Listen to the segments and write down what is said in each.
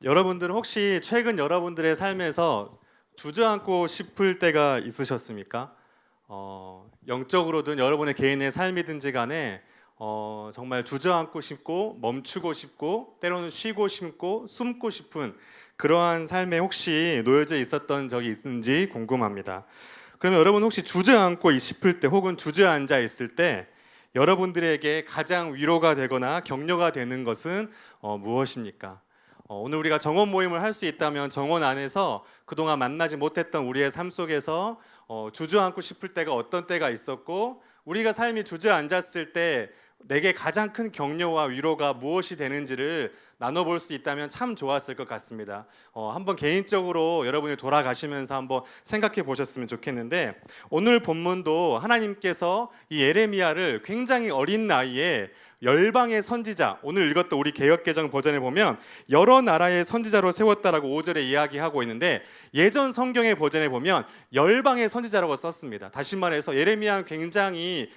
여러분들은 혹시 최근 여러분들의 삶에서 주저앉고 싶을 때가 있으셨습니까? 영적으로든 여러분의 개인의 삶이든지 간에 정말 주저앉고 싶고 멈추고 싶고 때로는 쉬고 싶고 숨고 싶은 그러한 삶에 혹시 놓여져 있었던 적이 있는지 궁금합니다. 그러면 여러분 혹시 주저앉고 싶을 때 혹은 주저앉아 있을 때 여러분들에게 가장 위로가 되거나 격려가 되는 것은 무엇입니까? 오늘 우리가 정원 모임을 할 수 있다면 정원 안에서 그동안 만나지 못했던 우리의 삶 속에서 주저앉고 싶을 때가 어떤 때가 있었고 우리가 삶이 주저앉았을 때 내게 가장 큰 격려와 위로가 무엇이 되는지를 나눠볼 수 있다면 참 좋았을 것 같습니다. 한번 개인적으로 여러분이 돌아가시면서 한번 생각해 보셨으면 좋겠는데 오늘 본문도 하나님께서 이 예레미야를 굉장히 어린 나이에 열방의 선지자, 오늘 읽었던 우리 개역개정 버전에 보면 여러 나라의 선지자로 세웠다라고 5절에 이야기하고 있는데 예전 성경의 버전에 보면 열방의 선지자라고 썼습니다. 다시 말해서 예레미야는 굉장히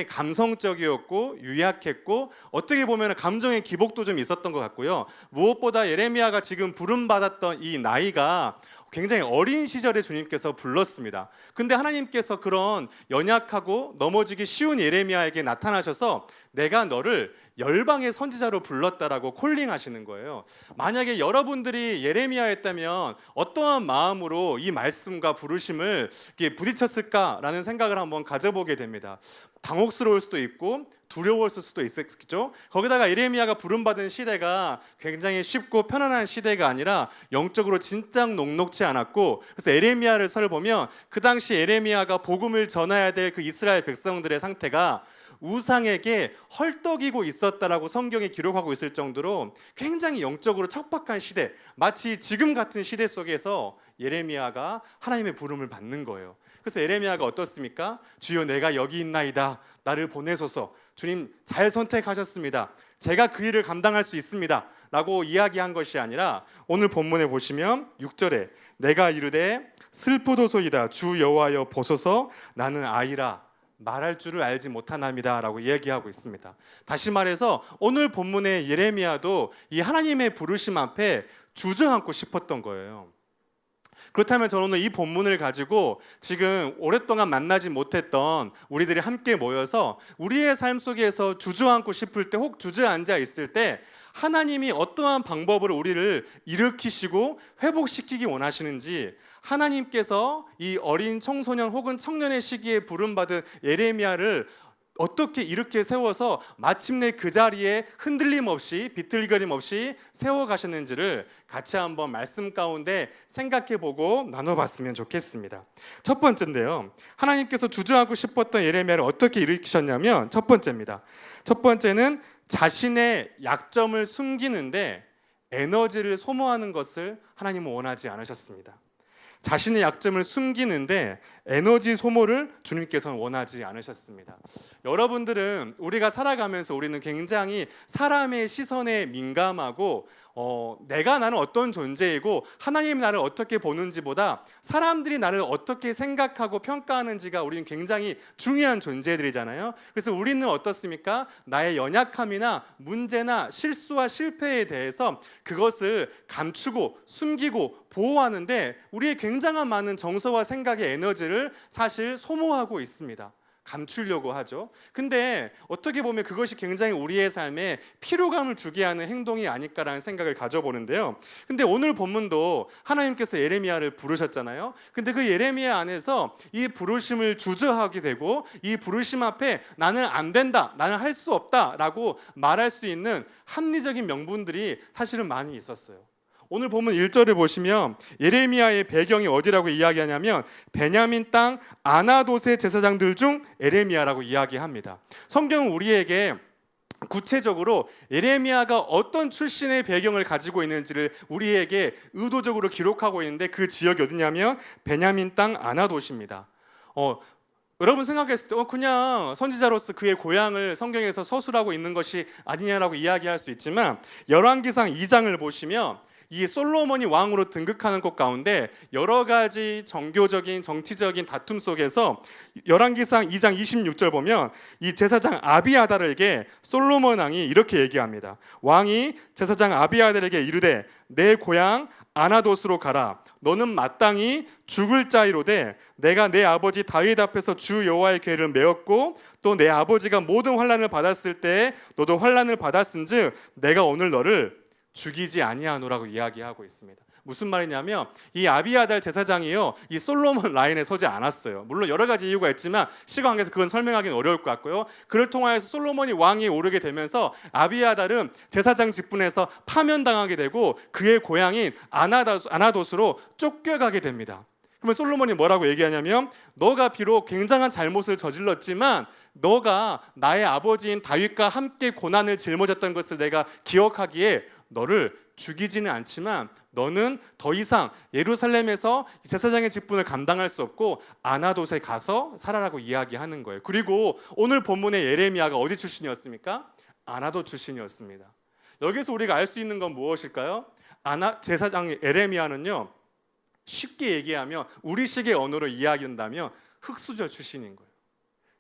감성적이었고 유약했고 어떻게 보면 감정의 기복도 좀 있었던 것 같고요. 무엇보다 예레미야가 지금 부름받았던 이 나이가 굉장히 어린 시절에 주님께서 불렀습니다. 근데 하나님께서 그런 연약하고 넘어지기 쉬운 예레미야에게 나타나셔서 내가 너를 열방의 선지자로 불렀다라고 콜링하시는 거예요. 만약에 여러분들이 예레미야였다면 어떠한 마음으로 이 말씀과 부르심을 이렇게 부딪혔을까라는 생각을 한번 가져보게 됩니다. 당혹스러울 수도 있고 두려웠을 수도 있었겠죠. 거기다가 예레미야가 부름받은 시대가 굉장히 쉽고 편안한 시대가 아니라 영적으로 진짜 녹록지 않았고, 그래서 예레미야를 살펴보면 그 당시 예레미야가 복음을 전해야 될 그 이스라엘 백성들의 상태가 우상에게 헐떡이고 있었다라고 성경이 기록하고 있을 정도로 굉장히 영적으로 척박한 시대, 마치 지금 같은 시대 속에서 예레미야가 하나님의 부름을 받는 거예요. 그래서 예레미야가 어떻습니까? 주여 내가 여기 있나이다. 나를 보내소서. 주님 잘 선택하셨습니다. 제가 그 일을 감당할 수 있습니다. 라고 이야기한 것이 아니라 오늘 본문에 보시면 6절에 내가 이르되 슬프도소이다. 주 여호와여 보소서 나는 아이라. 말할 줄을 알지 못하나이다 라고 이야기하고 있습니다. 다시 말해서 오늘 본문의 예레미야도 이 하나님의 부르심 앞에 주저앉고 싶었던 거예요. 그렇다면 저는 오늘 이 본문을 가지고 지금 오랫동안 만나지 못했던 우리들이 함께 모여서 우리의 삶 속에서 주저앉고 싶을 때 혹 주저앉아 있을 때 하나님이 어떠한 방법으로 우리를 일으키시고 회복시키기 원하시는지, 하나님께서 이 어린 청소년 혹은 청년의 시기에 부름받은 예레미야를 어떻게 이렇게 세워서 마침내 그 자리에 흔들림 없이 비틀거림 없이 세워가셨는지를 같이 한번 말씀 가운데 생각해보고 나눠봤으면 좋겠습니다. 첫 번째인데요, 하나님께서 주저하고 싶었던 예레미야를 어떻게 일으키셨냐면 첫 번째입니다. 첫 번째는 자신의 약점을 숨기는데 에너지를 소모하는 것을 하나님은 원하지 않으셨습니다. 자신의 약점을 숨기는데 에너지 소모를 주님께서는 원하지 않으셨습니다. 여러분들은 우리가 살아가면서 우리는 굉장히 사람의 시선에 민감하고 내가 나는 어떤 존재이고 하나님이 나를 어떻게 보는지보다 사람들이 나를 어떻게 생각하고 평가하는지가 우리는 굉장히 중요한 존재들이잖아요. 그래서 우리는 어떻습니까? 나의 연약함이나 문제나 실수와 실패에 대해서 그것을 감추고 숨기고 보호하는데 우리의 굉장한 많은 정서와 생각의 에너지를 사실 소모하고 있습니다. 감추려고 하죠. 근데 어떻게 보면 그것이 굉장히 우리의 삶에 피로감을 주게 하는 행동이 아닐까라는 생각을 가져보는데요. 근데 오늘 본문도 하나님께서 예레미야를 부르셨잖아요. 근데 그 예레미야 안에서 이 부르심을 주저하게 되고 이 부르심 앞에 나는 안 된다, 나는 할 수 없다라고 말할 수 있는 합리적인 명분들이 사실은 많이 있었어요. 오늘 보면 1절을 보시면 예레미야의 배경이 어디라고 이야기하냐면 베냐민 땅 아나돗의 제사장들 중 예레미야라고 이야기합니다. 성경은 우리에게 구체적으로 예레미야가 어떤 출신의 배경을 가지고 있는지를 우리에게 의도적으로 기록하고 있는데 그 지역이 어디냐면 베냐민 땅 아나돗입니다. 여러분 생각했을 때 그냥 선지자로서 그의 고향을 성경에서 서술하고 있는 것이 아니냐라고 이야기할 수 있지만 열왕기상 2장을 보시면 이 솔로몬이 왕으로 등극하는 것 가운데 여러 가지 정교적인 정치적인 다툼 속에서 열왕기상 2장 26절 보면 이 제사장 아비아달에게 솔로몬 왕이 이렇게 얘기합니다. 왕이 제사장 아비아달에게 이르되 내 고향 아나돗으로 가라. 너는 마땅히 죽을 자이로되 내가 내 아버지 다윗 앞에서 주 여호와의 계를 메었고 또 내 아버지가 모든 환난을 받았을 때 너도 환난을 받았은즉 내가 오늘 너를 죽이지 아니하노라고 이야기하고 있습니다. 무슨 말이냐면 이 아비아달 제사장이요, 이 솔로몬 라인에 서지 않았어요. 물론 여러 가지 이유가 있지만 시간 관계에서 그건 설명하기는 어려울 것 같고요. 그를 통하여서 솔로몬이 왕위에 오르게 되면서 아비아달은 제사장 직분에서 파면당하게 되고 그의 고향인 아나돗으로 쫓겨가게 됩니다. 그러면 솔로몬이 뭐라고 얘기하냐면 너가 비록 굉장한 잘못을 저질렀지만 너가 나의 아버지인 다윗과 함께 고난을 짊어졌던 것을 내가 기억하기에 너를 죽이지는 않지만 너는 더 이상 예루살렘에서 제사장의 직분을 감당할 수 없고 아나돗에 가서 살아라고 이야기하는 거예요. 그리고 오늘 본문의 예레미야가 어디 출신이었습니까? 아나돗 출신이었습니다. 여기서 우리가 알 수 있는 건 무엇일까요? 제사장 예레미야는요, 쉽게 얘기하면 우리식의 언어로 이야기한다면 흙수저 출신인 거예요.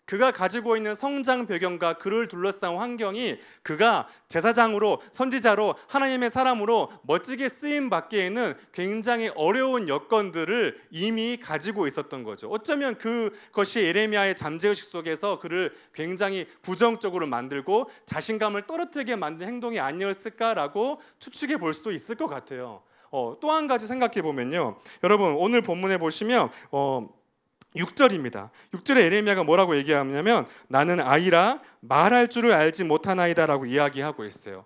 그가 가지고 있는 성장 배경과 그를 둘러싼 환경이 그가 제사장으로 선지자로 하나님의 사람으로 멋지게 쓰임 받기에는 굉장히 어려운 여건들을 이미 가지고 있었던 거죠. 어쩌면 그것이 예레미야의 잠재의식 속에서 그를 굉장히 부정적으로 만들고 자신감을 떨어뜨리게 만든 행동이 아니었을까라고 추측해 볼 수도 있을 것 같아요. 또 한 가지 생각해 보면요, 여러분 오늘 본문에 보시면 6절입니다. 6절에 예레미야가 뭐라고 얘기하냐면 나는 아이라 말할 줄을 알지 못하나이다라고 이야기하고 있어요.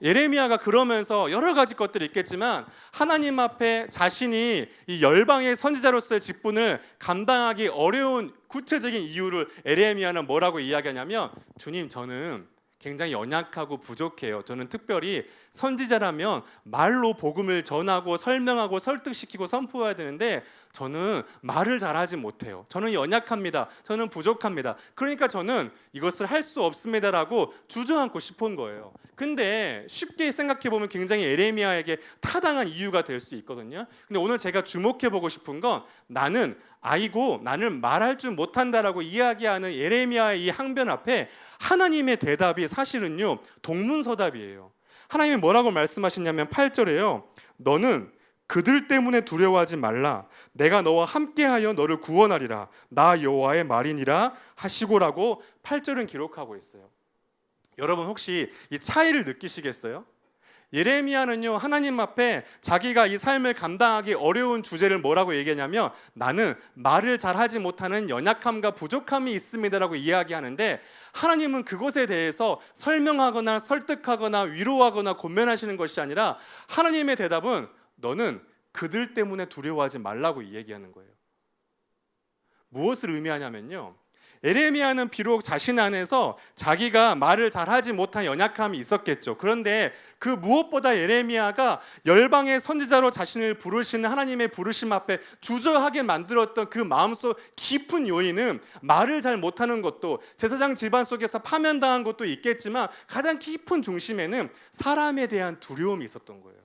예레미야가 그러면서 여러 가지 것들이 있겠지만 하나님 앞에 자신이 이 열방의 선지자로서의 직분을 감당하기 어려운 구체적인 이유를 예레미야는 뭐라고 이야기하냐면 주님, 저는 굉장히 연약하고 부족해요. 저는 특별히 선지자라면 말로 복음을 전하고 설명하고 설득시키고 선포해야 되는데 저는 말을 잘하지 못해요. 저는 연약합니다. 저는 부족합니다. 그러니까 저는 이것을 할 수 없습니다라고 주저앉고 싶은 거예요. 근데 쉽게 생각해 보면 굉장히 예레미야에게 타당한 이유가 될 수 있거든요. 근데 오늘 제가 주목해 보고 싶은 건 나는 아이고 나는 말할 줄 못한다라고 이야기하는 예레미야의 이 항변 앞에 하나님의 대답이 사실은요 동문서답이에요. 하나님이 뭐라고 말씀하시냐면 8절에요. 너는 그들 때문에 두려워하지 말라. 내가 너와 함께하여 너를 구원하리라. 나 여호와의 말이니라 하시고라고 8절은 기록하고 있어요. 여러분 혹시 이 차이를 느끼시겠어요? 예레미야는요 하나님 앞에 자기가 이 삶을 감당하기 어려운 주제를 뭐라고 얘기하냐면 나는 말을 잘하지 못하는 연약함과 부족함이 있습니다라고 이야기하는데 하나님은 그것에 대해서 설명하거나 설득하거나 위로하거나 권면하시는 것이 아니라 하나님의 대답은 너는 그들 때문에 두려워하지 말라고 얘기하는 거예요. 무엇을 의미하냐면요, 예레미야는 비록 자신 안에서 자기가 말을 잘하지 못한 연약함이 있었겠죠. 그런데 그 무엇보다 예레미야가 열방의 선지자로 자신을 부르시는 하나님의 부르심 앞에 주저하게 만들었던 그 마음속 깊은 요인은 말을 잘 못하는 것도 제사장 집안 속에서 파면당한 것도 있겠지만 가장 깊은 중심에는 사람에 대한 두려움이 있었던 거예요.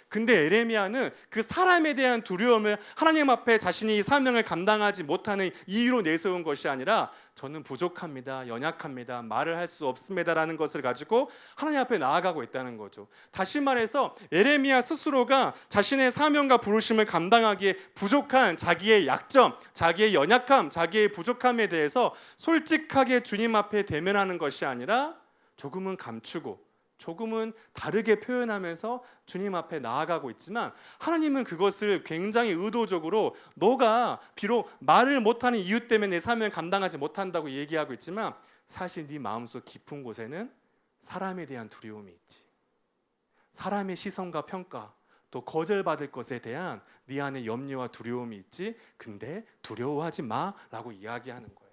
근데 예레미야는 그 사람에 대한 두려움을 하나님 앞에 자신이 이 사명을 감당하지 못하는 이유로 내세운 것이 아니라 저는 부족합니다, 연약합니다, 말을 할 수 없습니다라는 것을 가지고 하나님 앞에 나아가고 있다는 거죠. 다시 말해서 예레미야 스스로가 자신의 사명과 부르심을 감당하기에 부족한 자기의 약점, 자기의 연약함, 자기의 부족함에 대해서 솔직하게 주님 앞에 대면하는 것이 아니라 조금은 감추고 조금은 다르게 표현하면서 주님 앞에 나아가고 있지만 하나님은 그것을 굉장히 의도적으로 너가 비록 말을 못하는 이유 때문에 내 삶을 감당하지 못한다고 얘기하고 있지만 사실 네 마음속 깊은 곳에는 사람에 대한 두려움이 있지. 사람의 시선과 평가, 또 거절받을 것에 대한 네 안에 염려와 두려움이 있지. 근데 두려워하지 마라고 이야기하는 거예요.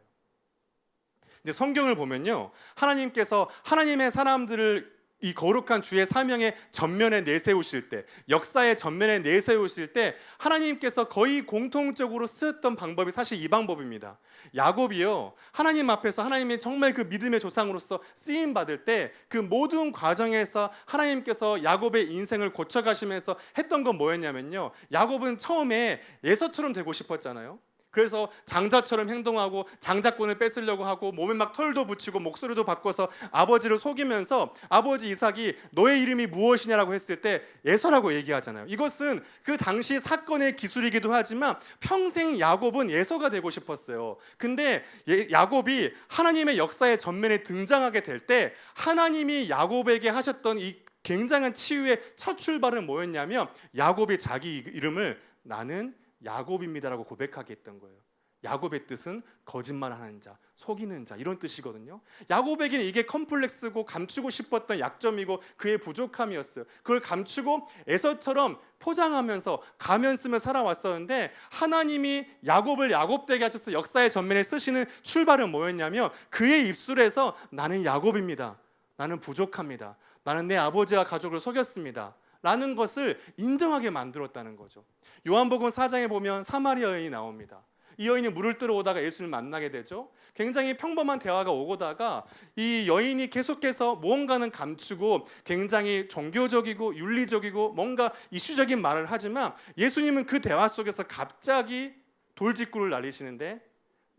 근데 성경을 보면요, 하나님께서 하나님의 사람들을 이 거룩한 주의 사명의 전면에 내세우실 때, 역사의 전면에 내세우실 때 하나님께서 거의 공통적으로 쓰였던 방법이 사실 이 방법입니다. 야곱이요, 하나님 앞에서 하나님이 정말 그 믿음의 조상으로서 쓰임 받을 때 그 모든 과정에서 하나님께서 야곱의 인생을 고쳐가시면서 했던 건 뭐였냐면요, 야곱은 처음에 에서처럼 되고 싶었잖아요. 그래서 장자처럼 행동하고 장자권을 뺏으려고 하고 몸에 막 털도 붙이고 목소리도 바꿔서 아버지를 속이면서 아버지 이삭이 너의 이름이 무엇이냐라고 했을 때 에서라고 얘기하잖아요. 이것은 그 당시 사건의 기술이기도 하지만 평생 야곱은 에서가 되고 싶었어요. 근데 야곱이 하나님의 역사의 전면에 등장하게 될 때 하나님이 야곱에게 하셨던 이 굉장한 치유의 첫 출발은 뭐였냐면 야곱이 자기 이름을 나는 야곱입니다라고 고백하게 했던 거예요. 야곱의 뜻은 거짓말하는 자, 속이는 자, 이런 뜻이거든요. 야곱에게는 이게 컴플렉스고 감추고 싶었던 약점이고 그의 부족함이었어요. 그걸 감추고 에서처럼 포장하면서 가면 쓰며 살아왔었는데 하나님이 야곱을 야곱되게 하셔서 역사의 전면에 쓰시는 출발은 뭐였냐면 그의 입술에서 나는 야곱입니다, 나는 부족합니다, 나는 내 아버지와 가족을 속였습니다 라는 것을 인정하게 만들었다는 거죠. 요한복음 4장에 보면 사마리아 여인이 나옵니다. 이 여인이 물을 뜨러 오다가 예수를 만나게 되죠. 굉장히 평범한 대화가 오고다가 이 여인이 계속해서 무언가는 감추고 굉장히 종교적이고 윤리적이고 뭔가 이슈적인 말을 하지만 예수님은 그 대화 속에서 갑자기 돌직구를 날리시는데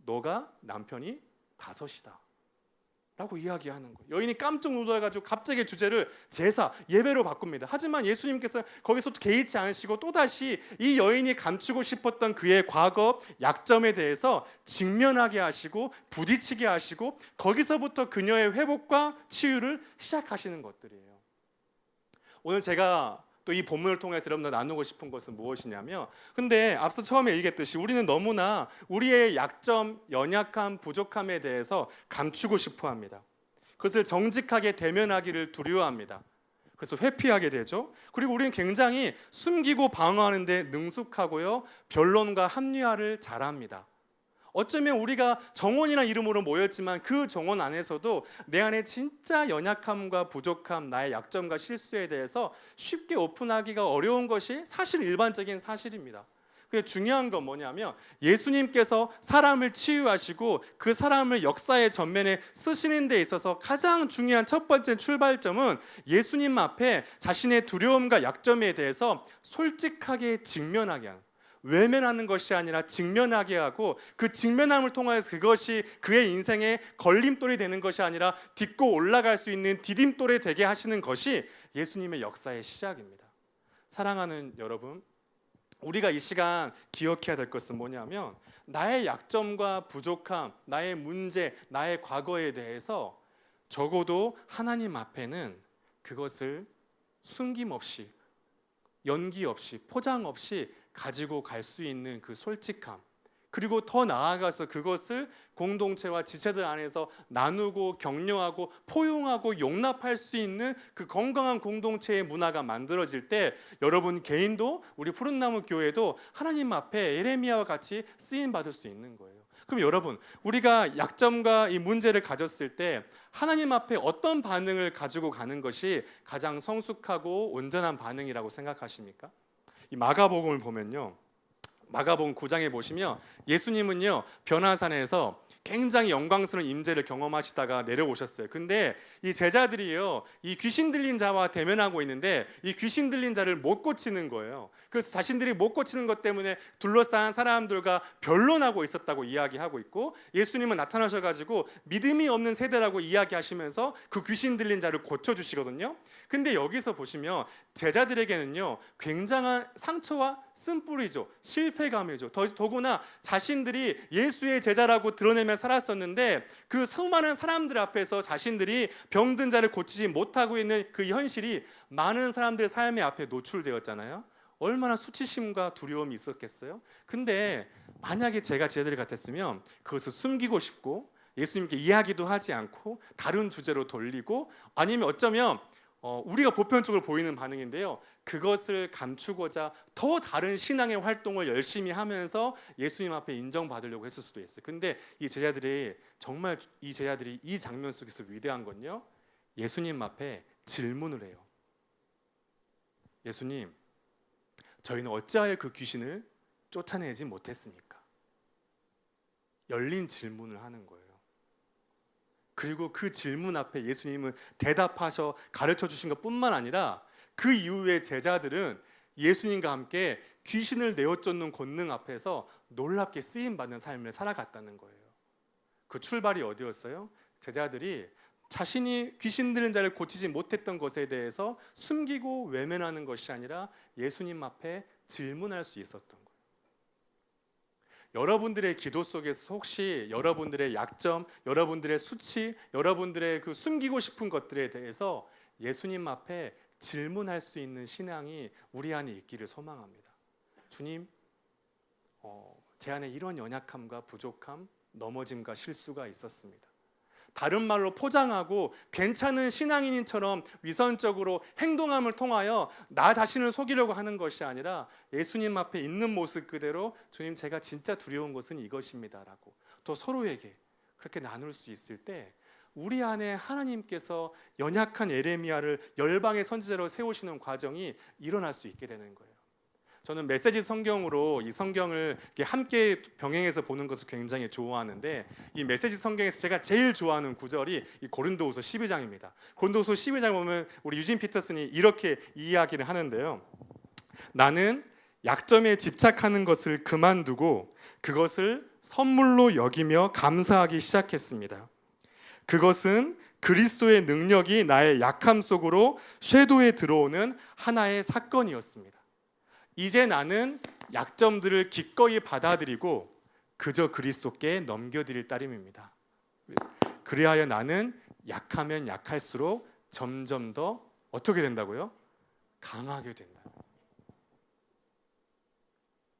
너가 남편이 5이다 라고 이야기하는 거예요. 여인이 깜짝 놀라가지고 갑자기 주제를 제사, 예배로 바꿉니다. 하지만 예수님께서 거기서 개의치 않으시고 또다시 이 여인이 감추고 싶었던 그의 과거 약점에 대해서 직면하게 하시고 부딪히게 하시고 거기서부터 그녀의 회복과 치유를 시작하시는 것들이에요. 오늘 제가 또 이 본문을 통해서 여러분들 나누고 싶은 것은 무엇이냐면, 근데 앞서 처음에 얘기했듯이 우리는 너무나 우리의 약점, 연약함, 부족함에 대해서 감추고 싶어 합니다. 그것을 정직하게 대면하기를 두려워합니다. 그래서 회피하게 되죠. 그리고 우리는 굉장히 숨기고 방어하는 데 능숙하고요, 변론과 합리화를 잘합니다. 어쩌면 우리가 정원이라는 이름으로 모였지만 그 정원 안에서도 내 안에 진짜 연약함과 부족함, 나의 약점과 실수에 대해서 쉽게 오픈하기가 어려운 것이 사실 일반적인 사실입니다. 근데 중요한 건 뭐냐면 예수님께서 사람을 치유하시고 그 사람을 역사의 전면에 쓰시는 데 있어서 가장 중요한 첫 번째 출발점은 예수님 앞에 자신의 두려움과 약점에 대해서 솔직하게 직면하게 하는, 외면하는 것이 아니라 직면하게 하고 그 직면함을 통해서 그것이 그의 인생의 걸림돌이 되는 것이 아니라 딛고 올라갈 수 있는 디딤돌이 되게 하시는 것이 예수님의 역사의 시작입니다. 사랑하는 여러분, 우리가 이 시간 기억해야 될 것은 뭐냐면 나의 약점과 부족함, 나의 문제, 나의 과거에 대해서 적어도 하나님 앞에는 그것을 숨김없이, 연기 없이, 포장 없이 가지고 갈 수 있는 그 솔직함, 그리고 더 나아가서 그것을 공동체와 지체들 안에서 나누고 격려하고 포용하고 용납할 수 있는 그 건강한 공동체의 문화가 만들어질 때 여러분 개인도 우리 푸른나무 교회도 하나님 앞에 예레미야와 같이 쓰임 받을 수 있는 거예요. 그럼 여러분, 우리가 약점과 이 문제를 가졌을 때 하나님 앞에 어떤 반응을 가지고 가는 것이 가장 성숙하고 온전한 반응이라고 생각하십니까? 이 마가복음을 보면요, 마가복음 9장에 보시면 예수님은요 변화산에서 굉장히 영광스러운 임재를 경험하시다가 내려오셨어요. 근데 이 제자들이요 이 귀신 들린 자와 대면하고 있는데 이 귀신 들린 자를 못 고치는 거예요. 그래서 자신들이 못 고치는 것 때문에 둘러싼 사람들과 변론하고 있었다고 이야기하고 있고, 예수님은 나타나셔가지고 믿음이 없는 세대라고 이야기하시면서 그 귀신 들린 자를 고쳐주시거든요. 근데 여기서 보시면 제자들에게는요 굉장한 상처와 쓴뿌리죠, 실패감이죠. 더구나 자신들이 예수의 제자라고 드러내며 살았었는데 그 수많은 사람들 앞에서 자신들이 병든 자를 고치지 못하고 있는 그 현실이 많은 사람들의 삶의 앞에 노출되었잖아요. 얼마나 수치심과 두려움이 있었겠어요. 근데 만약에 제가 제자들 같았으면 그것을 숨기고 싶고 예수님께 이야기도 하지 않고 다른 주제로 돌리고, 아니면 어쩌면 우리가 보편적으로 보이는 반응인데요, 그것을 감추고자 더 다른 신앙의 활동을 열심히 하면서 예수님 앞에 인정받으려고 했을 수도 있어요. 근데 이 제자들이 이 장면 속에서 위대한 건요, 예수님 앞에 질문을 해요. 예수님, 저희는 어찌하여 그 귀신을 쫓아내지 못했습니까? 열린 질문을 하는 거예요. 그리고 그 질문 앞에 예수님은 대답하셔 가르쳐 주신 것뿐만 아니라 그 이후에 제자들은 예수님과 함께 귀신을 내어쫓는 권능 앞에서 놀랍게 쓰임받는 삶을 살아갔다는 거예요. 그 출발이 어디였어요? 제자들이 자신이 귀신 들린 자를 고치지 못했던 것에 대해서 숨기고 외면하는 것이 아니라 예수님 앞에 질문할 수 있었던 거예요. 여러분들의 기도 속에서 혹시 여러분들의 약점, 여러분들의 수치, 여러분들의 그 숨기고 싶은 것들에 대해서 예수님 앞에 질문할 수 있는 신앙이 우리 안에 있기를 소망합니다. 주님, 제 안에 이런 연약함과 부족함, 넘어짐과 실수가 있었습니다. 다른 말로 포장하고 괜찮은 신앙인처럼 위선적으로 행동함을 통하여 나 자신을 속이려고 하는 것이 아니라 예수님 앞에 있는 모습 그대로 주님, 제가 진짜 두려운 것은 이것입니다라고 또 서로에게 그렇게 나눌 수 있을 때 우리 안에 하나님께서 연약한 예레미야를 열방의 선지자로 세우시는 과정이 일어날 수 있게 되는 거예요. 저는 메시지 성경으로 이 성경을 함께 병행해서 보는 것을 굉장히 좋아하는데, 이 메시지 성경에서 제가 제일 좋아하는 구절이 이 고린도후서 12장입니다. 고린도후서 12장 보면 우리 유진 피터슨이 이렇게 이야기를 하는데요. 나는 약점에 집착하는 것을 그만두고 그것을 선물로 여기며 감사하기 시작했습니다. 그것은 그리스도의 능력이 나의 약함 속으로 쇄도에 들어오는 하나의 사건이었습니다. 이제 나는 약점들을 기꺼이 받아들이고 그저 그리스도께 넘겨드릴 따름입니다. 그리하여 나는 약하면 약할수록 점점 더 어떻게 된다고요? 강하게 된다.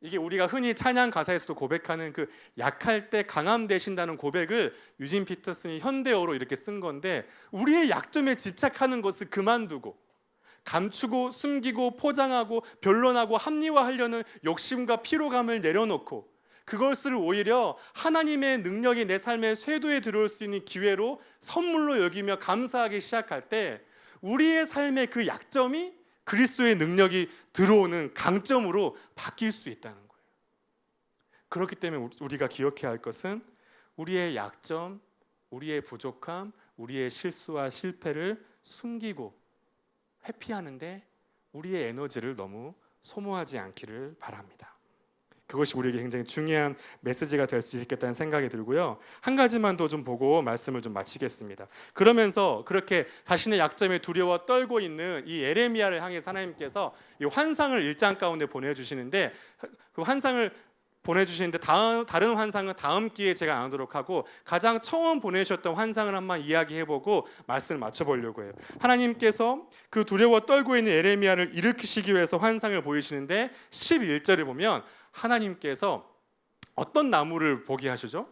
이게 우리가 흔히 찬양 가사에서도 고백하는 그 약할 때 강함 되신다는 고백을 유진 피터슨이 현대어로 이렇게 쓴 건데, 우리의 약점에 집착하는 것을 그만두고 감추고 숨기고 포장하고 변론하고 합리화하려는 욕심과 피로감을 내려놓고 그것을 오히려 하나님의 능력이 내 삶의 쇄도에 들어올 수 있는 기회로 선물로 여기며 감사하기 시작할 때 우리의 삶의 그 약점이 그리스도의 능력이 들어오는 강점으로 바뀔 수 있다는 거예요. 그렇기 때문에 우리가 기억해야 할 것은 우리의 약점, 우리의 부족함, 우리의 실수와 실패를 숨기고 회피하는데 우리의 에너지를 너무 소모하지 않기를 바랍니다. 그것이 우리에게 굉장히 중요한 메시지가 될 수 있겠다는 생각이 들고요. 한 가지만 더 좀 보고 말씀을 좀 마치겠습니다. 그러면서 그렇게 자신의 약점에 두려워 떨고 있는 이 예레미야를 향해서 하나님께서 이 환상을 1장 가운데 보내주시는데, 그 환상을 보내주시는데 다른 환상은 다음 기회에 제가 나누도록 하고, 가장 처음 보내주셨던 환상을 한번 이야기해보고 말씀을 맞춰보려고 해요. 하나님께서 그 두려워 떨고 있는 예레미야를 일으키시기 위해서 환상을 보이시는데 11절에 보면 하나님께서 어떤 나무를 보게 하시죠?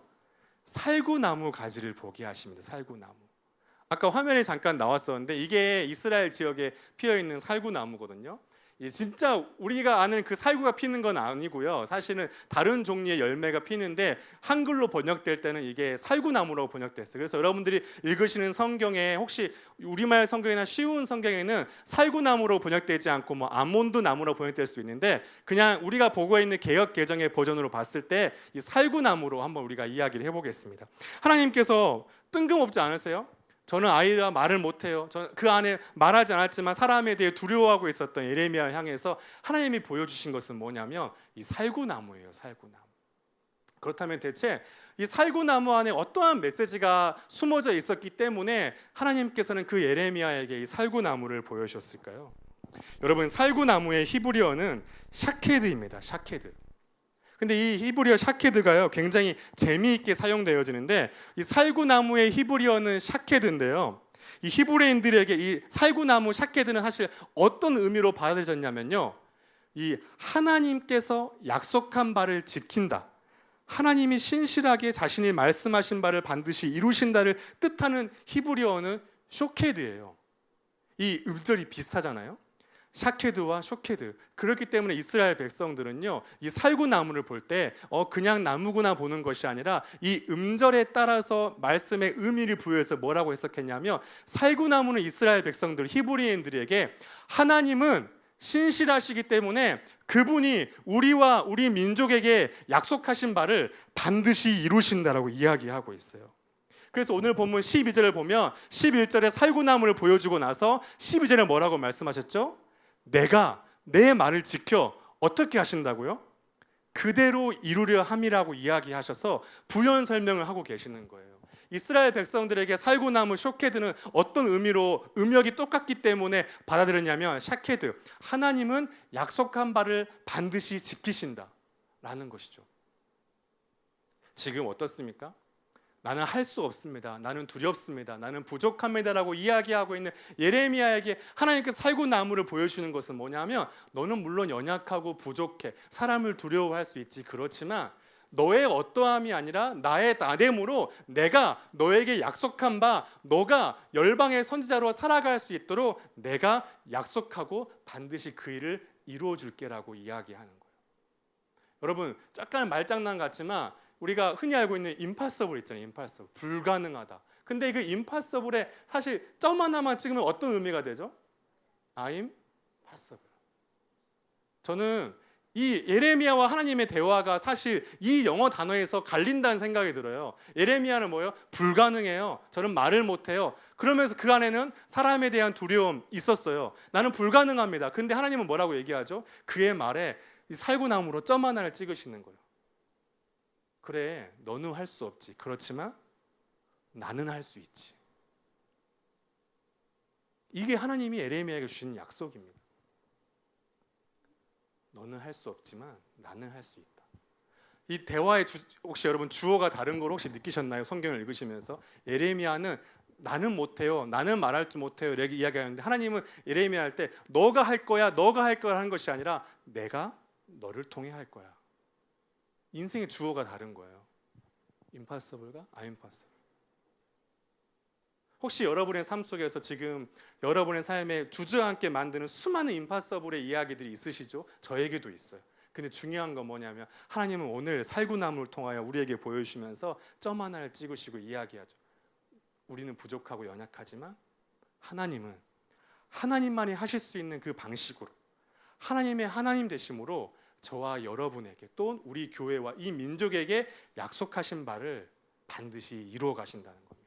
살구나무 가지를 보게 하십니다. 살구나무. 아까 화면에 잠깐 나왔었는데 이게 이스라엘 지역에 피어있는 살구나무거든요. 진짜 우리가 아는 그 살구가 피는 건 아니고요. 사실은 다른 종류의 열매가 피는데 한글로 번역될 때는 이게 살구나무라고 번역됐어요. 그래서 여러분들이 읽으시는 성경에 혹시 우리말 성경이나 쉬운 성경에는 살구나무로 번역되지 않고 뭐 아몬드 나무로 번역될 수도 있는데, 그냥 우리가 보고 있는 개역 개정의 버전으로 봤을 때 이 살구나무로 한번 우리가 이야기를 해보겠습니다. 하나님께서 뜬금없지 않으세요? 저는 아이라 말을 못해요. 저는 그 안에 말하지 않았지만 사람에 대해 두려워하고 있었던 예레미야를 향해서 하나님이 보여주신 것은 뭐냐면 이 살구나무예요. 살구나무. 그렇다면 대체 이 살구나무 안에 어떠한 메시지가 숨어져 있었기 때문에 하나님께서는 그 예레미야에게 이 살구나무를 보여주셨을까요? 여러분, 살구나무의 히브리어는 샤케드입니다. 샤케드. 근데 이 히브리어 샤케드가요 굉장히 재미있게 사용되어지는데, 이 살구나무의 히브리어는 샤케드인데요, 이 히브리인들에게 이 살구나무 샤케드는 사실 어떤 의미로 받아들여졌냐면요, 이 하나님께서 약속한 바를 지킨다, 하나님이 신실하게 자신이 말씀하신 바를 반드시 이루신다를 뜻하는 히브리어는 쇼케드예요. 이 음절이 비슷하잖아요. 샤케드와 쇼케드. 그렇기 때문에 이스라엘 백성들은요, 이 살구나무를 볼 때 그냥 나무구나 보는 것이 아니라 이 음절에 따라서 말씀의 의미를 부여해서 뭐라고 해석했냐면, 살구나무는 이스라엘 백성들, 히브리인들에게 하나님은 신실하시기 때문에 그분이 우리와 우리 민족에게 약속하신 바를 반드시 이루신다라고 이야기하고 있어요. 그래서 오늘 본문 12절을 보면 11절에 살구나무를 보여주고 나서 12절에 뭐라고 말씀하셨죠? 내가 내 말을 지켜 어떻게 하신다고요? 그대로 이루려 함이라고 이야기하셔서 부연 설명을 하고 계시는 거예요. 이스라엘 백성들에게 살구나무 쇼케드는 어떤 의미로 음역이 똑같기 때문에 받아들였냐면, 샤케드, 하나님은 약속한 바를 반드시 지키신다라는 것이죠. 지금 어떻습니까? 나는 할 수 없습니다. 나는 두렵습니다. 나는 부족합니다라고 이야기하고 있는 예레미야에게 하나님께서 살구나무를 보여주는 것은 뭐냐면, 너는 물론 연약하고 부족해, 사람을 두려워할 수 있지. 그렇지만 너의 어떠함이 아니라 나의 나됨으로 내가 너에게 약속한 바, 너가 열방의 선지자로 살아갈 수 있도록 내가 약속하고 반드시 그 일을 이루어 줄게라고 이야기하는 거예요. 여러분, 약간 말장난 같지만 우리가 흔히 알고 있는 임파서블 있잖아요. 임파서블, 불가능하다. 근데 그 임파서블에 사실 점 하나만 찍으면 어떤 의미가 되죠? I'm possible. 저는 이 예레미야와 하나님의 대화가 사실 이 영어 단어에서 갈린다는 생각이 들어요. 예레미야는 뭐예요? 불가능해요. 저는 말을 못해요. 그러면서 그 안에는 사람에 대한 두려움 있었어요. 나는 불가능합니다. 근데 하나님은 뭐라고 얘기하죠? 그의 말에 이 살구나무로 점 하나를 찍으시는 거예요. 그래, 너는 할 수 없지. 그렇지만 나는 할 수 있지. 이게 하나님이 예레미야에게 주신 약속입니다. 너는 할 수 없지만 나는 할 수 있다. 이 대화의 혹시 여러분 주어가 다른 걸 혹시 느끼셨나요? 성경을 읽으시면서 예레미야는 나는 못해요, 나는 말할 줄 못해요 이렇게 이야기하는데, 하나님은 예레미야 할 때 너가 할 거야, 너가 할 거야 하는 것이 아니라 내가 너를 통해 할 거야. 인생의 주어가 다른 거예요. 임파서블과 아임파서블. 혹시 여러분의 삶 속에서 지금 여러분의 삶에 주저앉게 만드는 수많은 임파서블의 이야기들이 있으시죠? 저에게도 있어요. 근데 중요한 건 뭐냐면, 하나님은 오늘 살구나무를 통하여 우리에게 보여주시면서 점 하나를 찍으시고 이야기하죠. 우리는 부족하고 연약하지만 하나님은 하나님만이 하실 수 있는 그 방식으로, 하나님의 하나님 되심으로 저와 여러분에게, 또 우리 교회와 이 민족에게 약속하신 바를 반드시 이루어 가신다는 겁니다.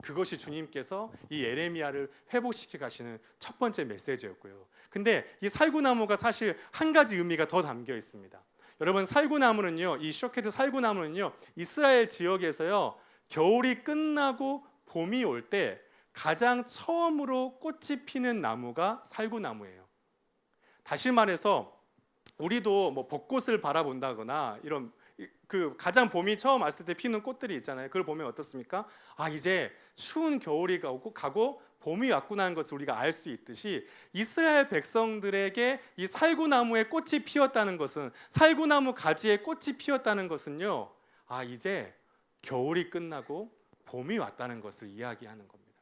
그것이 주님께서 이 예레미야를 회복시켜 가시는 첫 번째 메시지였고요. 근데 이 살구나무가 사실 한 가지 의미가 더 담겨 있습니다. 여러분, 살구나무는요, 이 쇼케드 살구나무는요, 이스라엘 지역에서요, 겨울이 끝나고 봄이 올 때 가장 처음으로 꽃이 피는 나무가 살구나무예요. 다시 말해서 우리도 뭐 벚꽃을 바라본다거나 이런 그 가장 봄이 처음 왔을 때 피는 꽃들이 있잖아요. 그걸 보면 어떻습니까? 아, 이제 추운 겨울이 가고 봄이 왔구나 하는 것을 우리가 알 수 있듯이, 이스라엘 백성들에게 이 살구나무에 꽃이 피었다는 것은, 살구나무 가지에 꽃이 피었다는 것은요, 아, 이제 겨울이 끝나고 봄이 왔다는 것을 이야기하는 겁니다.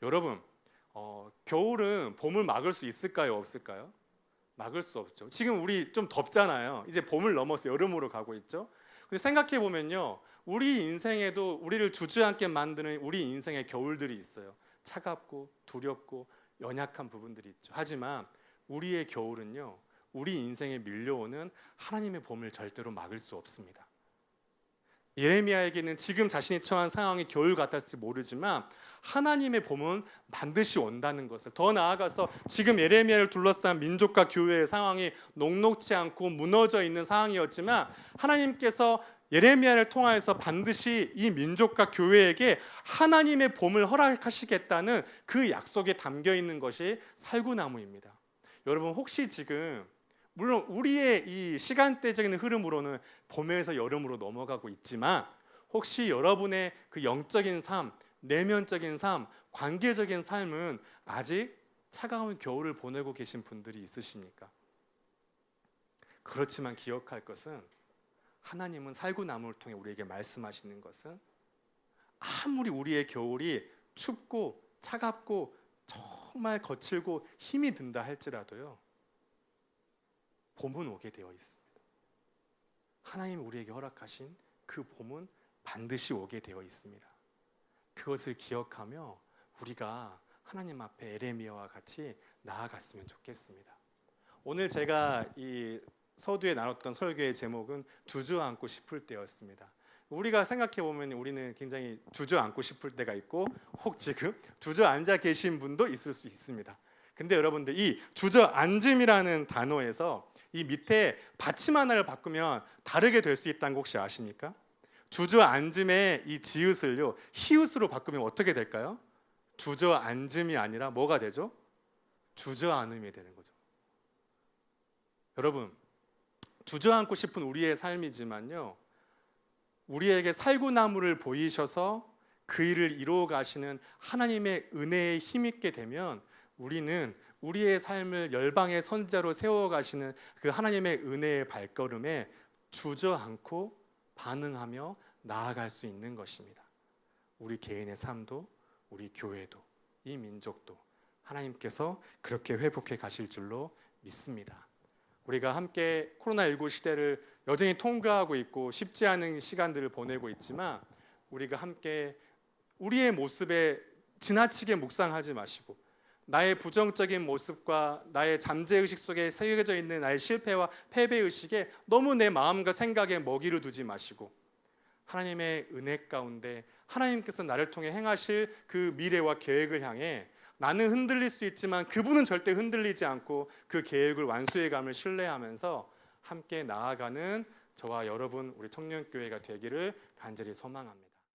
여러분, 겨울은 봄을 막을 수 있을까요, 없을까요? 막을 수 없죠. 지금 우리 좀 덥잖아요. 이제 봄을 넘어서 여름으로 가고 있죠. 근데 생각해 보면요, 우리 인생에도 우리를 주저앉게 만드는 우리 인생의 겨울들이 있어요. 차갑고 두렵고 연약한 부분들이 있죠. 하지만 우리의 겨울은요, 우리 인생에 밀려오는 하나님의 봄을 절대로 막을 수 없습니다. 예레미야에게는 지금 자신이 처한 상황이 겨울 같았을지 모르지만 하나님의 봄은 반드시 온다는 것을, 더 나아가서 지금 예레미야를 둘러싼 민족과 교회의 상황이 녹록지 않고 무너져 있는 상황이었지만, 하나님께서 예레미야를 통하여서 반드시 이 민족과 교회에게 하나님의 봄을 허락하시겠다는 그 약속에 담겨 있는 것이 살구나무입니다. 여러분, 혹시 지금 물론 우리의 이 시간대적인 흐름으로는 봄에서 여름으로 넘어가고 있지만, 혹시 여러분의 그 영적인 삶, 내면적인 삶, 관계적인 삶은 아직 차가운 겨울을 보내고 계신 분들이 있으십니까? 그렇지만 기억할 것은, 하나님은 살구나무를 통해 우리에게 말씀하시는 것은, 아무리 우리의 겨울이 춥고 차갑고 정말 거칠고 힘이 든다 할지라도요, 봄은 오게 되어 있습니다. 하나님이 우리에게 허락하신 그 봄은 반드시 오게 되어 있습니다. 그것을 기억하며 우리가 하나님 앞에 에레미야와 같이 나아갔으면 좋겠습니다. 오늘 제가 이 서두에 나눴던 설교의 제목은 주저앉고 싶을 때였습니다. 우리가 생각해 보면 우리는 굉장히 주저앉고 싶을 때가 있고, 혹 지금 주저앉아 계신 분도 있을 수 있습니다. 근데 여러분들, 이 주저앉음이라는 단어에서 이 밑에 받침 하나를 바꾸면 다르게 될 수 있다는 거 혹시 아십니까? 주저앉음의 이 지읒을요, 히읗으로 바꾸면 어떻게 될까요? 주저앉음이 아니라 뭐가 되죠? 주저앉음이 되는 거죠. 여러분, 주저앉고 싶은 우리의 삶이지만요, 우리에게 살구나무를 보이셔서 그 일을 이루어 가시는 하나님의 은혜에 힘있게 되면 우리는 우리의 삶을 열방의 선지자로 세워 가시는 그 하나님의 은혜의 발걸음에 주저앉고 반응하며 나아갈 수 있는 것입니다. 우리 개인의 삶도, 우리 교회도, 이 민족도 하나님께서 그렇게 회복해 가실 줄로 믿습니다. 우리가 함께 코로나19 시대를 여전히 통과하고 있고 쉽지 않은 시간들을 보내고 있지만, 우리가 함께 우리의 모습에 지나치게 묵상하지 마시고, 나의 부정적인 모습과 나의 잠재의식 속에 새겨져 있는 나의 실패와 패배의식에 너무 내 마음과 생각에 먹이를 두지 마시고, 하나님의 은혜 가운데 하나님께서 나를 통해 행하실 그 미래와 계획을 향해 나는 흔들릴 수 있지만 그분은 절대 흔들리지 않고 그 계획을 완수해감을 신뢰하면서 함께 나아가는 저와 여러분, 우리 청년교회가 되기를 간절히 소망합니다.